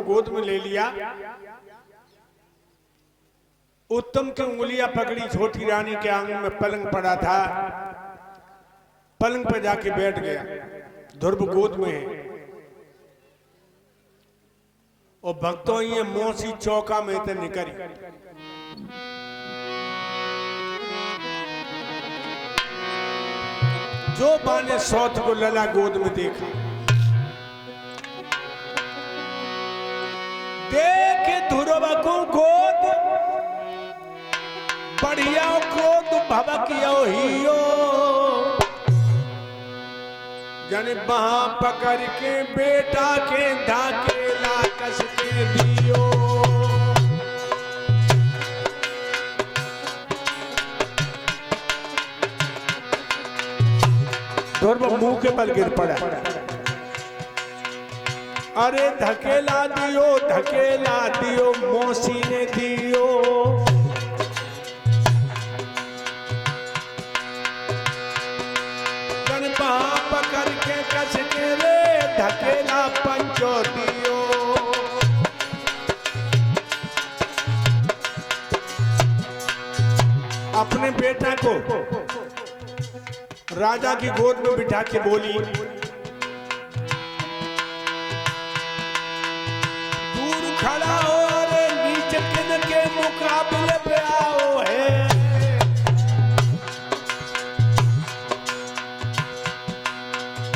गोद में ले लिया। उत्तम की उंगलियां पकड़ी, छोटी रानी के आंगन में पलंग पड़ा था, पलंग पर जाके बैठ गया। ध्रुव गोद में है और भक्तों ये मौसी चौका में ते निकरी। जो बाने सौत को लला गोद में देखा, देख ध्रुव को गोद बढ़िया क्रोध भबकियो हियो, जन बहा पकड़ के बेटा के धाकेला कस के दियो। ध्रुव मुंह के बल गिर पड़ा। अरे धकेला दियो मौसी ने दियो। पकड़ के कस के रे धकेला पंचो दियो। अपने बेटा को राजा की गोद में बिठा के बोली, दूर खड़ा हो, अरे नीचे किन के मुकाबले पे आओ है।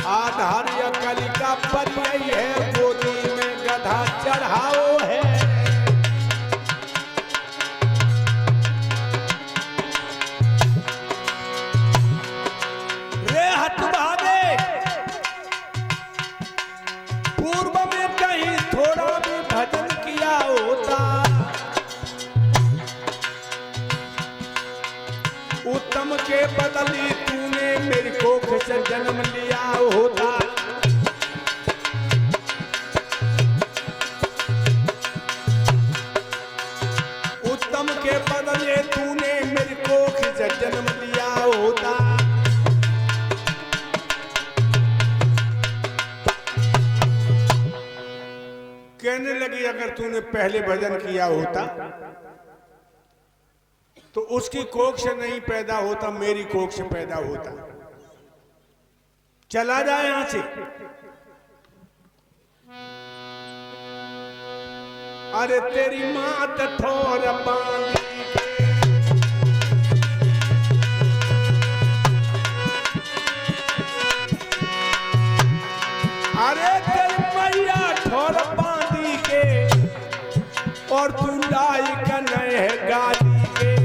आधार या कलिका पर यही है, गोदी में गधा चढ़ाओ है। रे हतभागे, पूर्व में कहीं थोड़ा भी भजन किया होता, उत्तम के बदली तूने मेरी कोख से जन्म लिया होता। उत्तम के बदले तूने मेरी कोख से जन्म लिया होता। कहने लगी अगर तूने पहले भजन किया होता तो उसकी कोख से नहीं पैदा होता, मेरी कोख से पैदा होता। चला जाए यहां से। अरे तेरी मात ठोर बांधी अरे तेरी मैया ठोर बांधी के और तू लाई का नए है गाली के।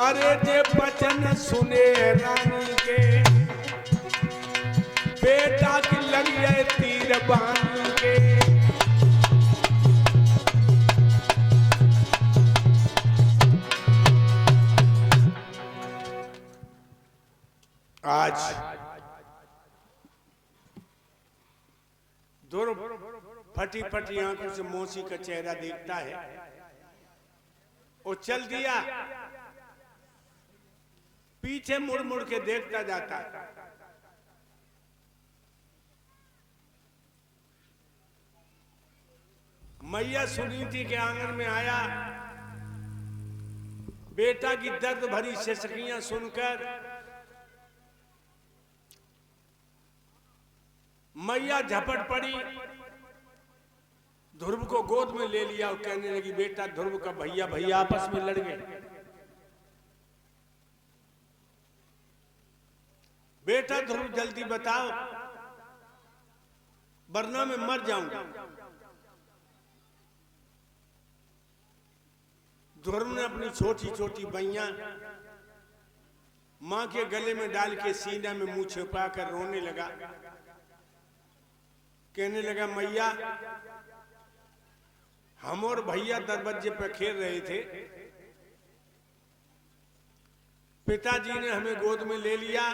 अरे जे बचन सुने रानी के, बेटा की लग गए तीर बानी के। आज ध्रुव फटी फटी आंखों से मौसी का चेहरा देखता है और चल दिया। पीछे मुड़ मुड़ के देखता जाता। मैया सुनीति के आंगन में आया। बेटा की दर्द भरी सिसकियां सुनकर मैया झपट पड़ी, ध्रुव को गोद में ले लिया और कहने लगी, बेटा ध्रुव का भैया भैया आपस में लड़ गए। बेटा ध्रुव जल्दी बताओ वरना मैं मर जाऊंगा। ध्रुव ने अपनी छोटी छोटी बइयां मां के गले में डाल के सीने में मुंह छिपा कर रोने लगा। कहने लगा, मैया हम और भैया दरवाजे पर खेल रहे थे, पिताजी ने हमें गोद में ले लिया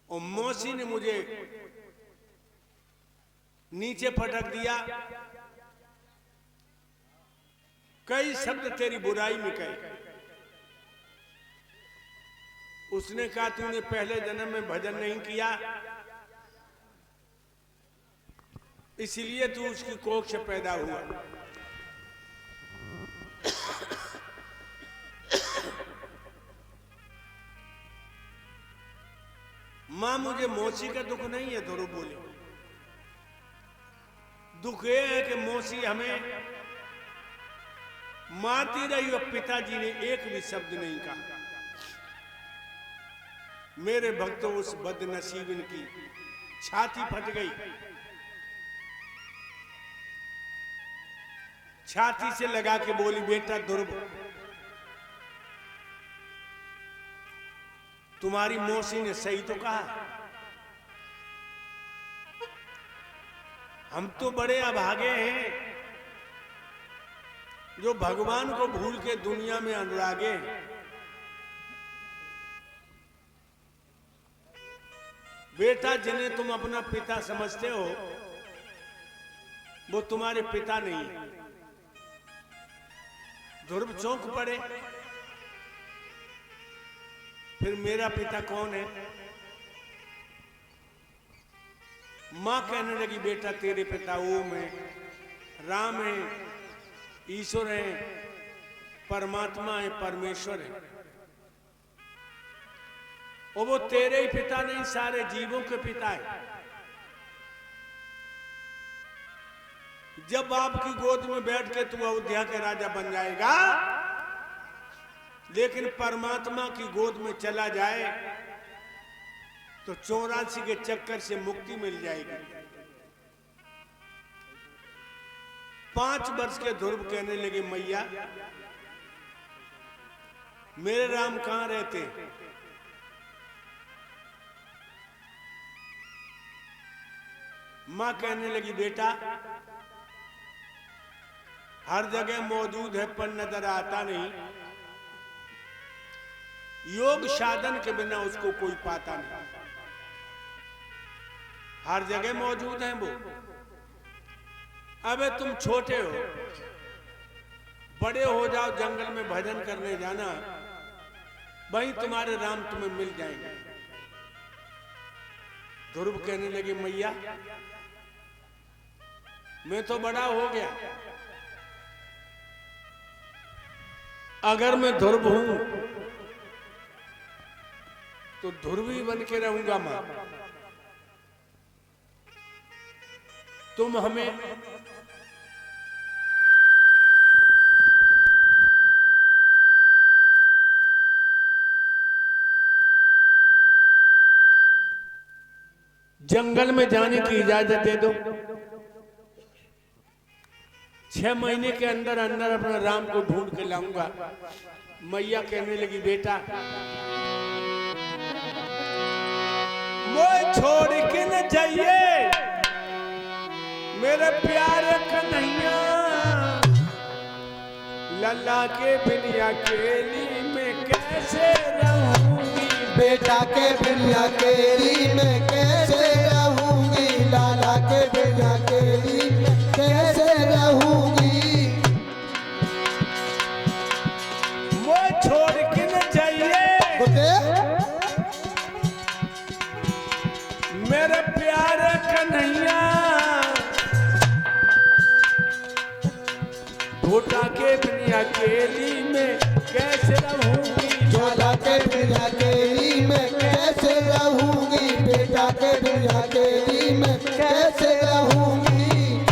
और मौसी ने मुझे नीचे पटक दिया। कई शब्द तेरी बुराई में कहे, उसने कहा तूने पहले जन्म में भजन नहीं किया, इसलिए तू उसकी कोख से पैदा हुआ। मां मुझे मौसी का दुख नहीं है, ध्रुव बोले। दुख ये है कि मौसी हमें मारती रही और पिताजी ने एक भी शब्द नहीं कहा। मेरे भक्तों, उस बदनसीबिन की छाती फट गई। छाती से लगा के बोली, बेटा ध्रुव, तुम्हारी मौसी ने सही तो कहा। हम तो बड़े अभागे हैं जो भगवान को भूल के दुनिया में अनुरागे हैं। बेटा, जिन्हें तुम अपना पिता समझते हो वो तुम्हारे पिता नहीं है। ध्रुव चौंक पड़े, फिर मेरा पिता कौन है? मां कहने लगी, बेटा तेरे पिता ओम है, राम है, ईश्वर है, परमात्मा है, परमेश्वर है। और वो तेरे ही पिता नहीं, सारे जीवों के पिता है। जब आपकी गोद में बैठ के तू अयोध्या के राजा बन जाएगा, लेकिन परमात्मा की गोद में चला जाए तो 84 के चक्कर से मुक्ति मिल जाएगी। 5 वर्ष के ध्रुव कहने लगे, मैया मेरे राम कहां रहते? मां कहने लगी, बेटा हर जगह मौजूद है पर नजर आता नहीं। योग साधन के बिना उसको कोई पाता नहीं। हर जगह मौजूद है वो। अबे तुम छोटे हो, बड़े हो जाओ, जंगल में भजन करने जाना, वहीं तुम्हारे राम तुम्हें मिल जाएंगे। ध्रुव कहने लगे, मैया मैं तो बड़ा हो गया, अगर मैं ध्रुव हूं तो ध्रुव ही बन के रहूंगा। मां तुम हमें जंगल में जाने की इजाजत दे दो। 6 महीने के अंदर अंदर अपने राम को ढूंढ के लाऊंगा। मैया कहने लगी, बेटा मोह छोड़ के न जाइए मेरे प्यारे कन्हैया, लल्ला के बिन अकेली में कैसे रहूंगी। बेटा के बिन अकेली में कैसे रहूंगी, लाला के बिन अकेली में कैसे रहूंगी। मोह छोड़ के न जाइए मेरे प्यारे कन्हैया, भोटा के बिन अकेली में कैसे रहूंगी। लाला के बिन अकेली में कैसे रहूंगी, बेटा के बिन अकेली में कैसे रहूंगी।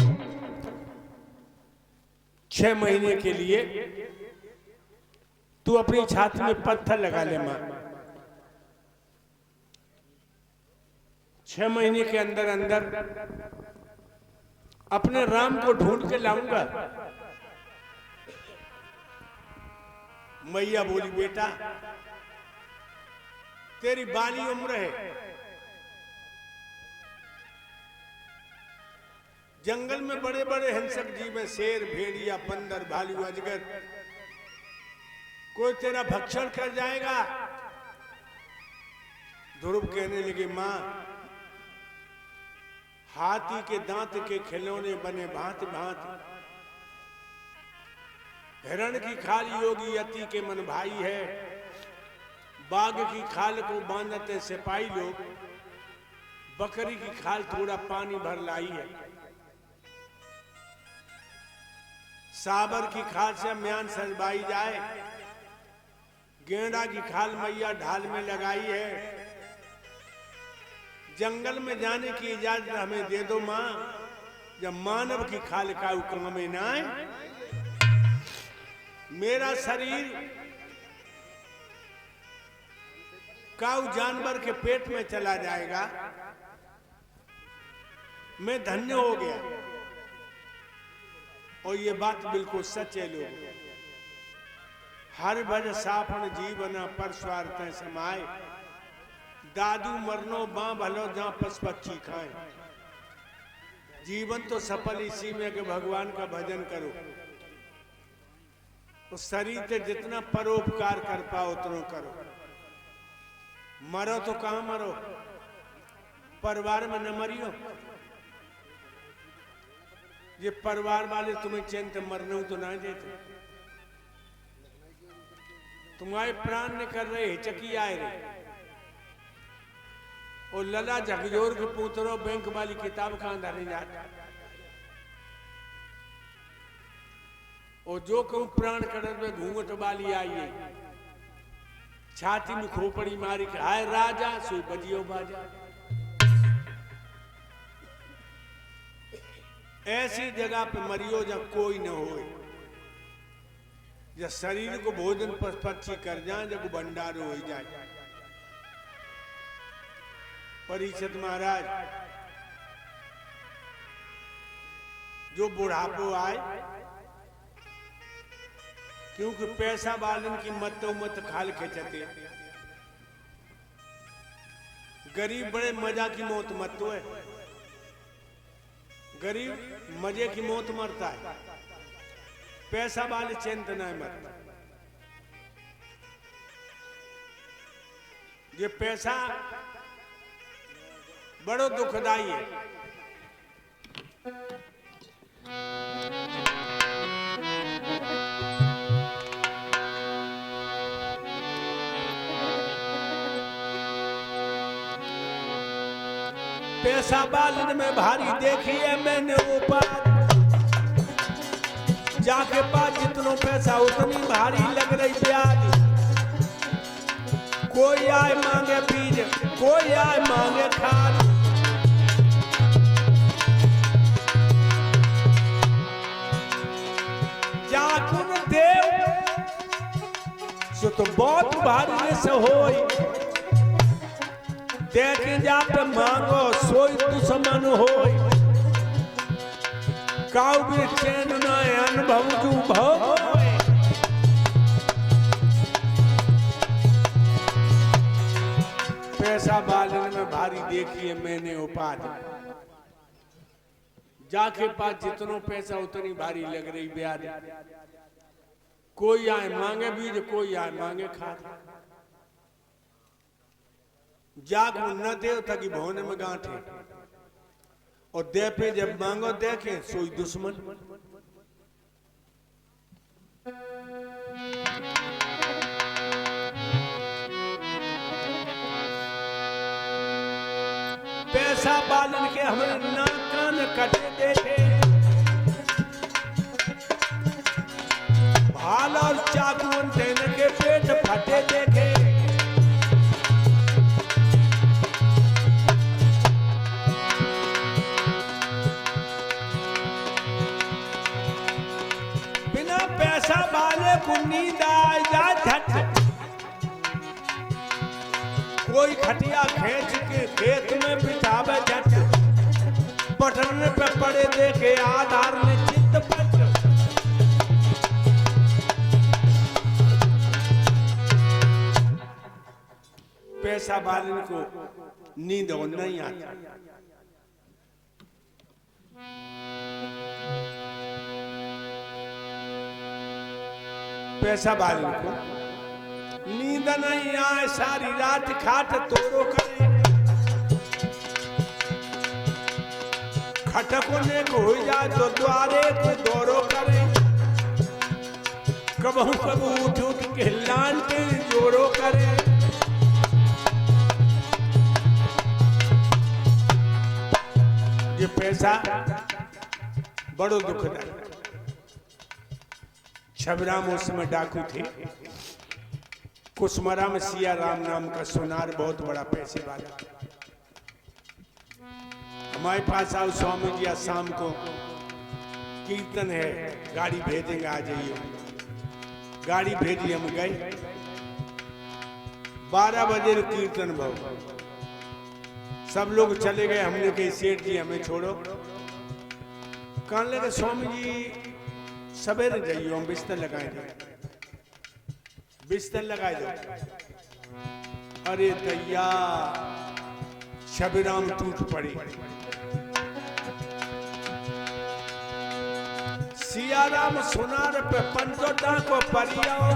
6 महीने के लिए तू अपनी छाती में पत्थर लगा ले मां। 6 महीने के अंदर अंदर अपने राम को ढूंढ के लाऊंगा। मैया बोली, बेटा तेरी बाली उम्र है, जंगल में बड़े बड़े हिंसक जीव हैं, शेर, भेड़िया, बंदर, भालू, अजगर, कोई तेरा भक्षण कर जाएगा। ध्रुव कहने लगे, मां हाथी के दांत के खिलौने बने भांति भांति, हिरण की खाल योगी यति के मन भाई है, बाघ की खाल को बांधते सिपाही लोग, बकरी की खाल थोड़ा पानी भर लाई है, साबर की खाल से म्यान सजवाई जाए, गेंडा की खाल मैया ढाल में लगाई है। जंगल में जाने की इजाजत हमें दे दो मां, जब मानव की खाल का काम में ना आए। मेरा शरीर काऊ जानवर के पेट में चला जाएगा, मैं धन्य हो गया। और ये बात बिल्कुल सच है। लोग हर भज साफण जीवन पर स्वार्थ समाए, दादू मरनो बां भलो जहां पस पक्षी खाए। जीवन तो सफल इसी में कि भगवान का भजन करो, उस शरीर से जितना परोपकार कर पाओ उतना करो। मरो तो कहां मरो, परिवार में न मरियो। ये परिवार वाले तुम्हें चिंत मरने तो ना देते, तुम्हारे प्राण ने कर रहे हिचकी आए रहे। और लला झकझोर के पुत्रों बैंक वाली किताब कहां धरे जाता। और जो कहूं प्राण कड़र में घूंघट वाली आई है, छाती में खोपड़ी मारी के हाय राजा सुई बजियो बाजा। ऐसी जगह पे मरियो जब कोई न हो, जब शरीर को भोजन पक्षी कर जाए, जब भंडारो हो जाए। परीक्षित महाराज जो बुढ़ापो आए, क्योंकि पैसा वालन की मत खाल खिंचते, गरीब बड़े मजा की मौत मत तो है। गरीब मजे की मौत मरता है, पैसा वाले चिंत नहीं मरता। ये पैसा बड़ो दुखदाई है। पैसा बालन में भारी देखी है मैंने ऊपर, जाके पास जितनो पैसा उतनी भारी लग रही प्याज। कोई आए मांगे बीज, कोई आए मांगे खाद। जाकुन देव सो तो बहुत भारी से होई, देखे जाके मांगो सोई दुश्मन होई। काऊ भी चैन न अनुभव जू भव। पैसा बालन में भारी देखी है मैंने उपाध, जाके पास जितनो पैसा उतनी भारी लग रही ब्याज। कोई आए मांगे बीज, कोई आए मांगे खाद। जाग न दे तकी भवन में गांठे, और दे पे जब मांगो देखे सोई दुश्मन। पैसा बालन के हमारे नाक कान कटे देखे, भाल और चाकू देने के पेट फटे देखे। बिना पैसा वाले को नींद आ जा झट, कोई खटिया खींच के खेत में बिठावे झट। बटन पे पड़े देखे आधार ने चित्त पट। पैसा वाले को नींद और नहीं आती। पैसा वाले को नींद नहीं आए, सारी रात खाट तोड़ो करे। खटकोने को हो जाए तो द्वारे को दौड़ो करे। कबहू कबू उठ उठ के लांटे जोड़ो करे। दशा बड़ो दुखदायी। छबराम उस समय डाकू थे। कुसमरा में सिया राम नाम का सोनार बहुत बड़ा पैसे वाला। हमारे पास आओ स्वामी जी, आज शाम को कीर्तन है, गाड़ी भेजेंगे, आ जाइए। गाड़ी भेजी, हम गए। 12 बजे कीर्तन भाव, सब लोग चले गए। हमने कही सेठ जी हमें छोड़ो। कहने लगे स्वामी जी सवेरे जाइए, हम बिस्तर लगाएंगे। बिस्तर लगाए दो। अरे दैया, छबराम टूट पड़ी। सियाराम सुनार पे पंचोटा को परियाओ,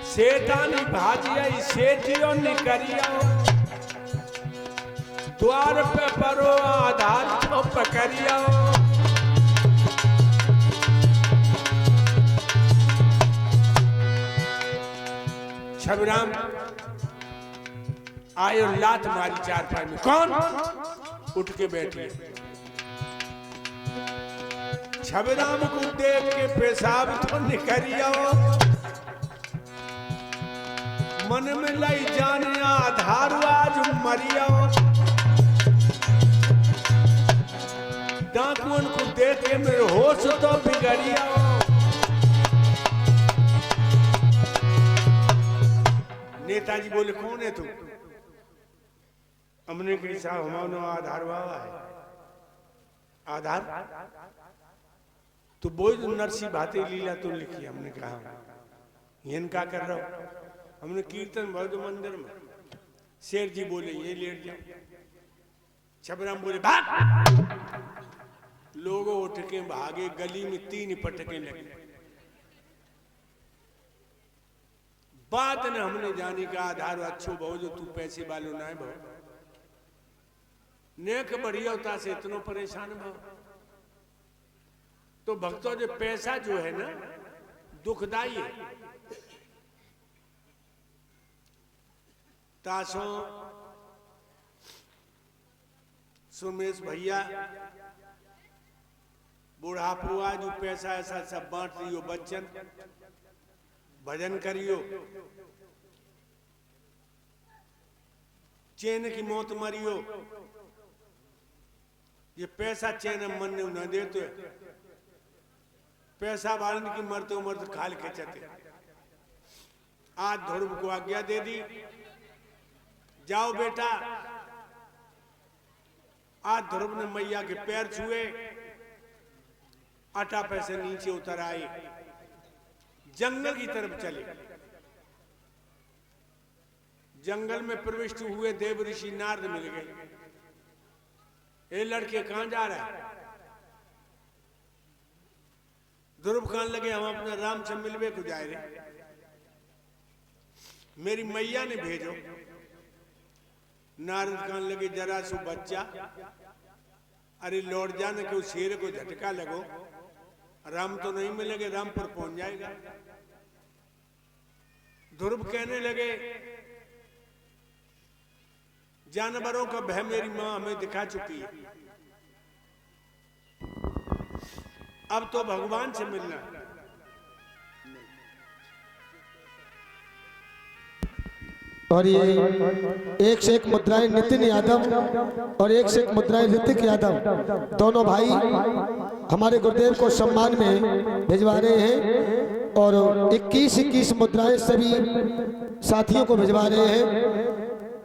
सेठानी भाजिया सेठियों निकरियाओ, द्वार पे परो आधार को पकड़ियाओ। छबराम आए और लात मारी चारपाई में। कौन? उठ के बैठे। छबराम को देख के पेशाब तो निकरिया, मन में लाई जाने आधार आज मरिया। डाकुअन को देख के मेरे होश तो बिगड़िया। नेताजी बोले कौन है तू? हमने कही साहब हमारा आधार बाबा है। आधार तो बोझ नरसी भाते लीला तो लिखी। हमने कहा ये क्या कर रहा हो? हमने कीर्तन भर दो मंदिर में। शेर जी बोले ये लेट जाओ। छबराम बोले भाग। लोग उठ के भागे, गली में 3 पटके लगे। बात ने हमने जाने का आधार अच्छो बहु जो तू पैसे वालों ना है बहु नेक बढ़िया होता से इतनो परेशान भाव। तो भक्तों जो पैसा जो है ना दुखदाई है। तासो सुमेश भैया बुढ़ापुआ जो पैसा ऐसा सब बांट दियो। बच्चन भजन करियो। चैन की मौत मरियो। ये पैसा चैन मन ने न दे तो पैसा वालन की मरते उमरते खाल के चते। आज ध्रुव को आज्ञा दे दी, जाओ बेटा। आज ध्रुव ने मैया के पैर छुए, आटा पैसे नीचे उतर आए, जंगल की तरफ चले। जंगल में प्रविष्ट हुए देव ऋषि नारद मिल गए। ये लड़के कहां जा रहा है? ध्रुव कहने लगे हम अपना राम से मिलवे को जाए रहे, मेरी मैया ने भेजो। नारद कहने लगे जरा सो बच्चा, अरे लौट जाने के उस शेर को झटका लगो, राम तो नहीं मिलेंगे, राम पर पहुंच जाएगा। ध्रुव कहने लगे जानवरों का भय मेरी मां हमें दिखा चुकी है, अब तो भगवान से मिलना। और ये एक से एक मुद्राएं नितिन यादव और एक से एक मुद्राएं ऋतिक यादव दोनों भाई हमारे गुरुदेव को सम्मान में भिजवा रहे हैं। और 21-21 मुद्राएं सभी साथियों को भिजवा रहे हैं।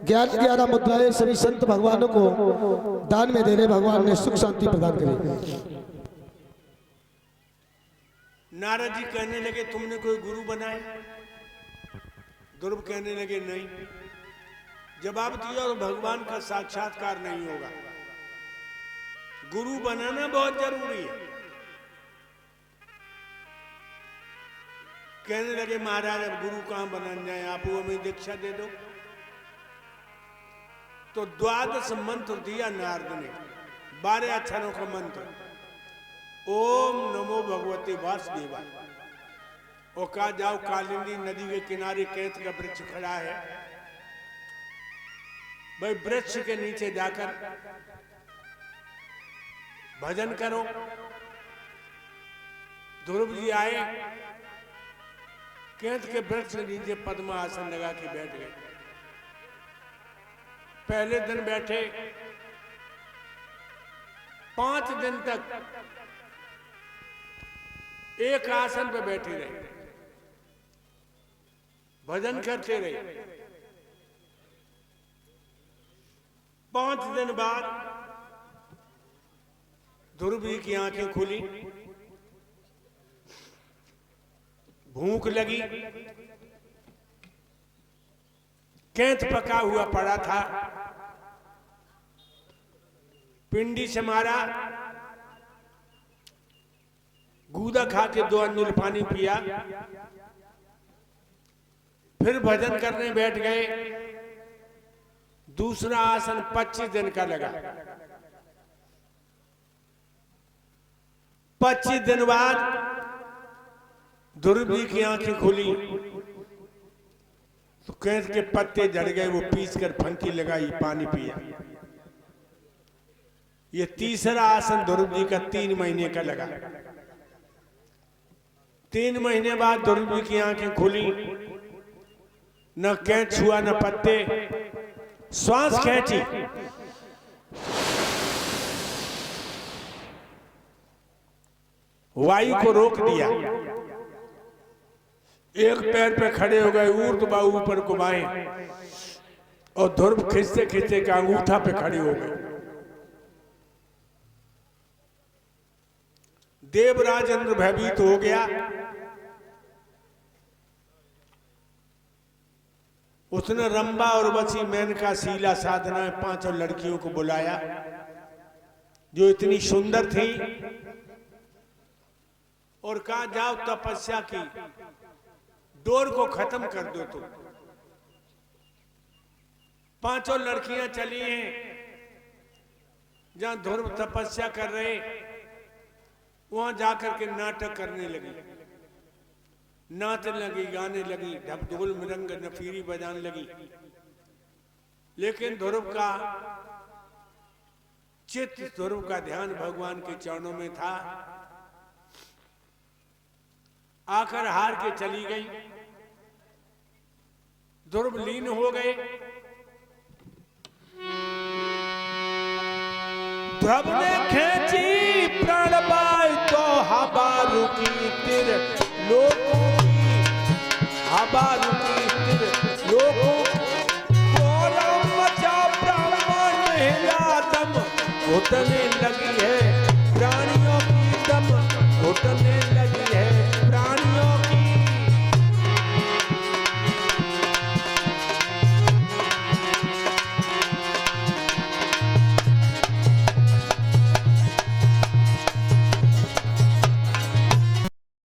11-11 मुद्राएं सभी संत भगवानों को दान में दे रहे। भगवान ने सुख शांति प्रदान करी। नारद जी कहने लगे तुमने कोई गुरु बनाए? ध्रुव कहने लगे नहीं। जवाब दिया तो भगवान का साक्षात्कार नहीं होगा, गुरु बनाना बहुत जरूरी है। कहने लगे महाराज अब गुरु कहां बनाने जाए, आप हमें दीक्षा दे दो। तो 12 मंत्र दिया नारद ने, 12 अक्षरों का मंत्र। ओम नमो भगवते वासुदेवाय। और कहा जाओ कालिंदी नदी के किनारे कैत का वृक्ष खड़ा है, भाई वृक्ष के नीचे जाकर भजन करो। ध्रुव जी आए, केंत के वृक्ष के नीचे पद्म आसन लगा के बैठ गए। पहले दिन बैठे, 5 दिन तक एक आसन पे बैठे रहे, भजन करते रहे। 5 दिन बाद ध्रुव जी की आंखें खुली, भूख लगी, केंत पका हुआ पड़ा था, पिंडी से मारा, गूदा खा के 2 अंजुल पानी पिया, फिर भजन करने बैठ गए। दूसरा आसन 25 दिन का लगा। 25 दिन बाद ध्रुव जी की आंखें खुली तो केंत के पत्ते जड़ गए, वो पीस कर फंकी लगाई, पानी पिया। ये तीसरा आसन ध्रुव जी का 3 महीने का लगा। 3 महीने बाद ध्रुव जी की आंखें खुली, न केंत छुआ न पत्ते, श्वास खींची, वायु को रोक दिया। एक पैर पे खड़े हो गए, ऊर्ध्व बाहु ऊपर को बाएं, और ध्रुव खींचते खींचते का अंगूठा पे खड़े हो गए। देवराज इंद्र भयभीत हो गया। उसने रंबा और वसी, मेनका, शीला, साधना 5 लड़कियों को बुलाया जो इतनी सुंदर थी, और कहा जाओ तपस्या की डोर को खत्म कर दो। तो 5 लड़कियां चली हैं, जहां ध्रुव तपस्या कर रहे, वहां जाकर के नाटक करने लगी, नाचने लगी, गाने लगी, ढबढोल मृदंग नफीरी बजाने लगी। लेकिन ध्रुव का चित्त, ध्रुव का ध्यान भगवान के चरणों में था। आकर हार के चली गई। ध्रुव लीन हो गए। ध्रुव ने खींची प्राण बाई तो हवा रुकी तिर लोगों की, हवा रुकी तिर लोगों को मचा ब्राह्मण हिला दम घुटने लगी है, प्राणियों की दम घुटने